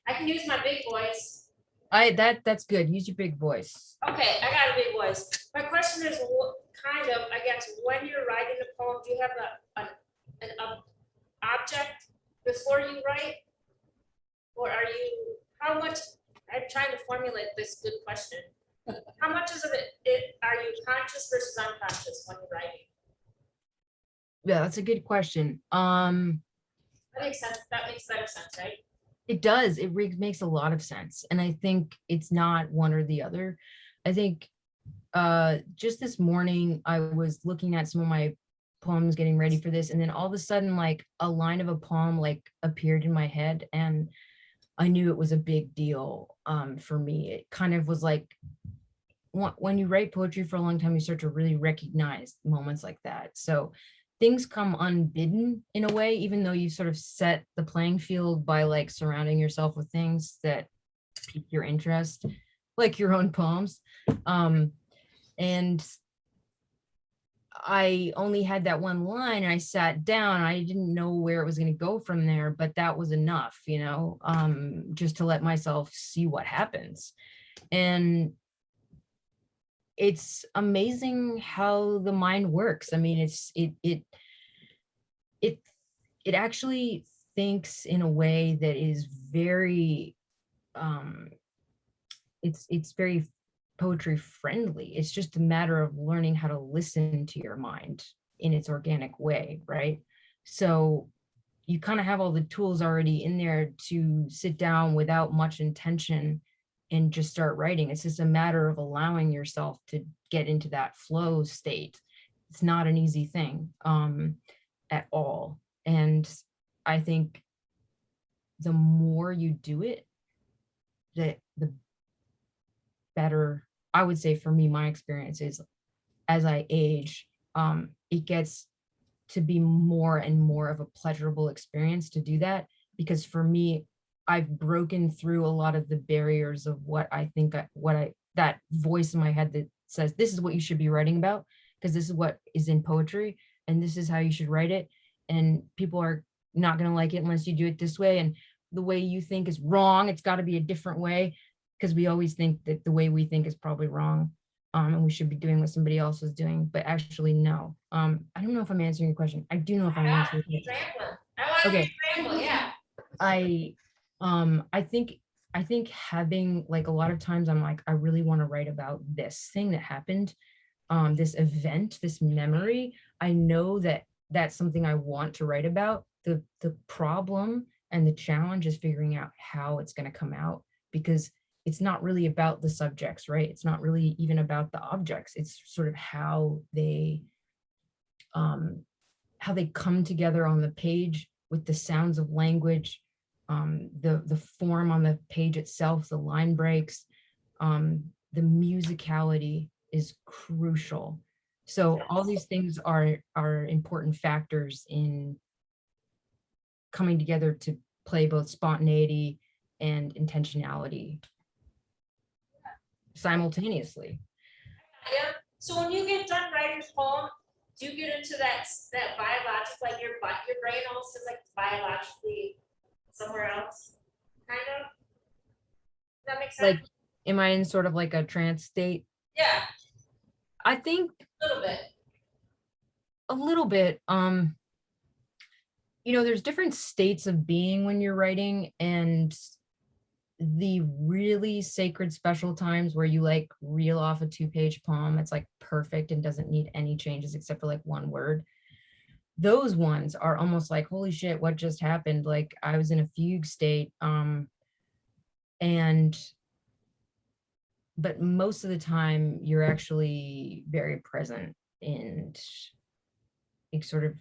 I can use my big voice. That's good. Use your big voice. Okay, I got a big voice. My question is, what kind of, I guess, when you're writing a poem, do you have an object before you write? Or are you, how much, I'm trying to formulate this good question. How much is it are you conscious versus unconscious when you're writing? Yeah, that's a good question. That makes sense. That makes better sense, right? It does. It makes a lot of sense. And I think it's not one or the other. I think just this morning, I was looking at some of my poems getting ready for this. And then all of a sudden, like a line of a poem like appeared in my head. And I knew it was a big deal for me. It kind of was like, when you write poetry for a long time, you start to really recognize moments like that. So things come unbidden in a way, even though you sort of set the playing field by like surrounding yourself with things that pique your interest, like your own poems. And I only had that one line and I sat down and I didn't know where it was going to go from there, but that was enough, just to let myself see what happens. And it's amazing how the mind works. I mean, it actually thinks in a way that is very, it's very poetry friendly. It's just a matter of learning how to listen to your mind in its organic way, right? So you kind of have all the tools already in there to sit down without much intention and just start writing. It's just a matter of allowing yourself to get into that flow state. It's not an easy thing at all. And I think the more you do it, the better, I would say for me, my experience is as I age, it gets to be more and more of a pleasurable experience to do that. Because for me, I've broken through a lot of the barriers of what I think, that voice in my head that says, this is what you should be writing about, because this is what is in poetry, and this is how you should write it. And people are not going to like it unless you do it this way. And the way you think is wrong. It's got to be a different way, because we always think that the way we think is probably wrong. And we should be doing what somebody else is doing, but actually, no. I don't know if I'm answering your question. I do know if I'm answering your question. I want to Okay. be rambling, yeah. I think having, like, a lot of times I'm like, I really want to write about this thing that happened, this event, this memory. I know that that's something I want to write about. The problem and the challenge is figuring out how it's going to come out. because it's not really about the subjects, right? It's not really even about the objects. It's sort of how they come together on the page with the sounds of language, the form on the page itself, the line breaks, the musicality is crucial. So all these things are important factors in coming together to play both spontaneity and intentionality simultaneously. Yeah, so when you get done writing a poem, do you get into that biological, like your brain almost is like biologically somewhere else, kind of? Does that make sense? Like, am I in sort of like a trance state? Yeah, I think a little bit. a little bit. There's different states of being when you're writing, and the really sacred special times where you like reel off a 2-page poem, it's like perfect and doesn't need any changes except for like one word. Those ones are almost like, holy shit, what just happened? Like I was in a fugue state. But most of the time you're actually very present, and it sort of,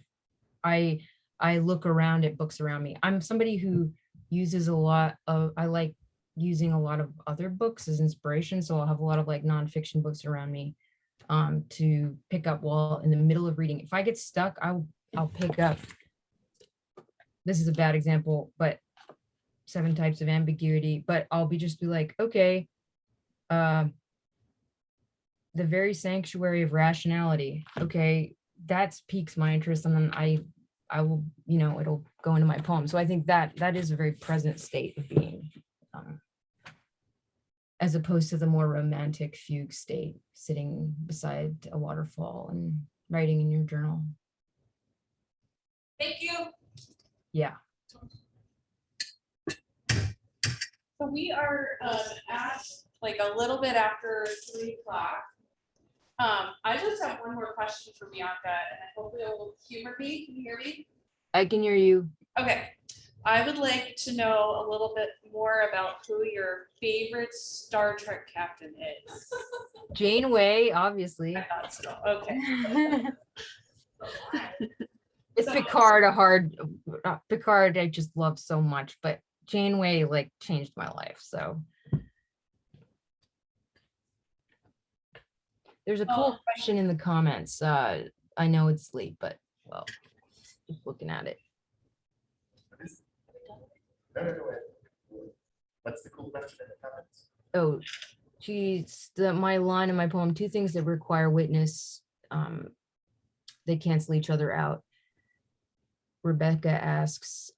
I look around at books around me. I'm somebody who uses I like using a lot of other books as inspiration. So I'll have a lot of like nonfiction books around me to pick up while in the middle of reading. If I get stuck, I'll pick up, this is a bad example, but 7 Types of Ambiguity, but I'll be like, okay, the very sanctuary of rationality. Okay, that piques my interest, and then I will, it'll go into my poem. So I think that is a very present state of being, as opposed to the more romantic fugue state, sitting beside a waterfall and writing in your journal. Thank you. Yeah. So we are at like a little bit after 3 o'clock. I just have one more question for Bianca, and I hope you'll humor me. Can you hear me? I can hear you. Okay. I would like to know a little bit more about who your favorite Star Trek captain is. Janeway, obviously. I thought so. Okay. It's So- Picard I just love so much, but Janeway like changed my life. So there's a cool question in the comments. I know it's late, but well, just looking at it. What's the cool question in the comments? Oh, my line in my poem, 2 things that require witness, they cancel each other out. Rebecca asks,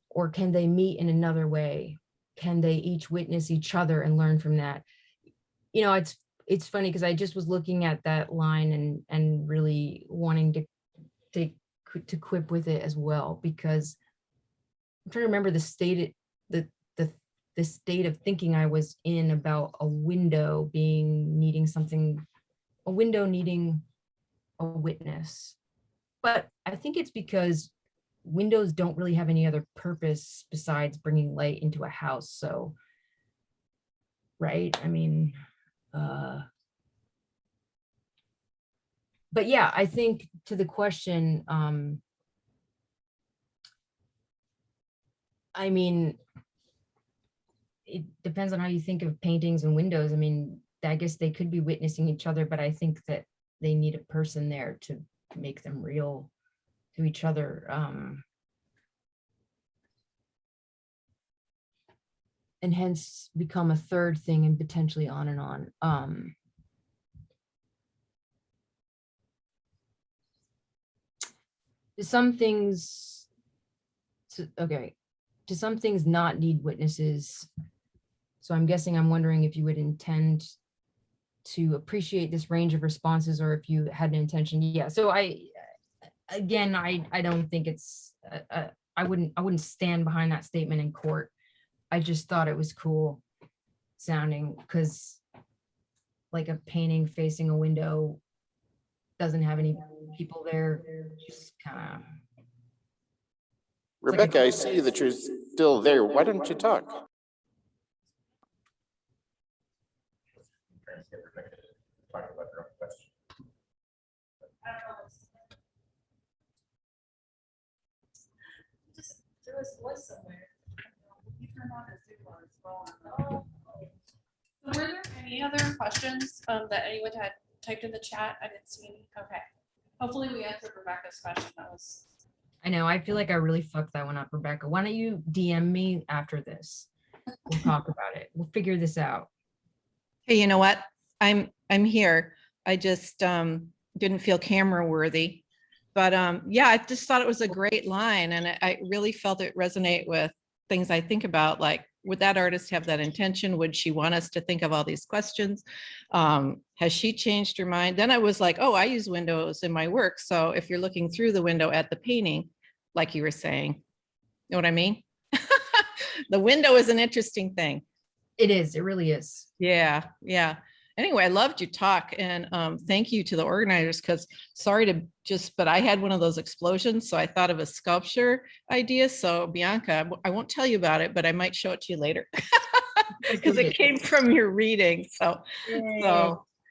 or can they meet in another way? Can they each witness each other and learn from that? It's funny because I just was looking at that line and really wanting to quip with it as well, because I'm trying to remember the state of thinking I was in about a window needing a witness. But I think it's because windows don't really have any other purpose besides bringing light into a house. So, right? I mean, but yeah, I think to the question, I mean, it depends on how you think of paintings and windows. I mean, I guess they could be witnessing each other, but I think that they need a person there to make them real to each other. And hence become a third thing, and potentially on and on. Do some things not need witnesses? So I'm wondering if you would intend to appreciate this range of responses, or if you had an intention. Yeah, so I don't think it's, I wouldn't stand behind that statement in court. I just thought it was cool sounding, because like a painting facing a window doesn't have any people there. Just kind of. Rebecca, I see that you're still there. Why don't you talk? his voice somewhere. He turned on his video as well. So were there any other questions that anyone had typed in the chat? I didn't see any. Okay. Hopefully we answered Rebecca's question. That was. I know, I feel like I really fucked that one up, Rebecca. Why don't you DM me after this? We'll talk about it. We'll figure this out. Hey, you know what? I'm here. I just didn't feel camera worthy. But yeah, I just thought it was a great line, and I really felt it resonate with things I think about, like, would that artist have that intention? Would she want us to think of all these questions? Has she changed her mind? Then I was like, oh, I use windows in my work. So if you're looking through the window at the painting, like you were saying, you know what I mean? The window is an interesting thing. It is, it really is. Yeah, yeah. Anyway, I loved your talk, and thank you to the organizers, because sorry to but I had one of those explosions, so I thought of a sculpture idea. So Bianca, I won't tell you about it, but I might show it to you later because it came from your reading. So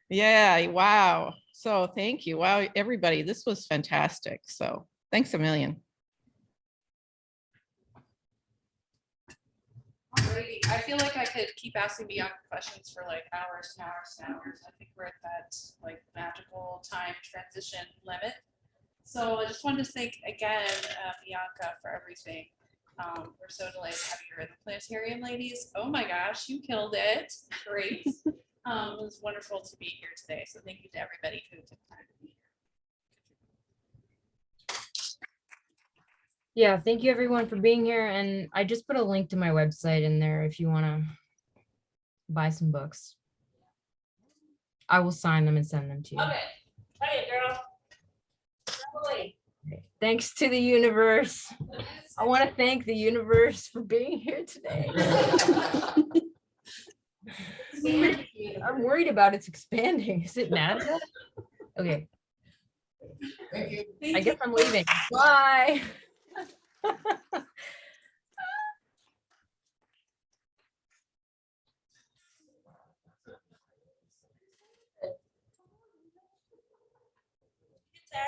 yeah, wow. So thank you. Wow, everybody, this was fantastic. So thanks a million. Alrighty. I feel like I could keep asking Bianca questions for like hours and hours and hours. I think we're at that like magical time transition limit. So I just wanted to thank again, Bianca, for everything. We're so delighted to have you here in the planetarium, ladies. Oh my gosh, you killed it. Great. It was wonderful to be here today. So thank you to everybody who took time to be here. Yeah, thank you everyone for being here. And I just put a link to my website in there if you want to buy some books. I will sign them and send them to you. Okay, hey girl. Emily. Thanks to the universe. I want to thank the universe for being here today. I'm worried about its expanding. Is it mad at us? Okay. Thank you. I guess I'm leaving. Bye.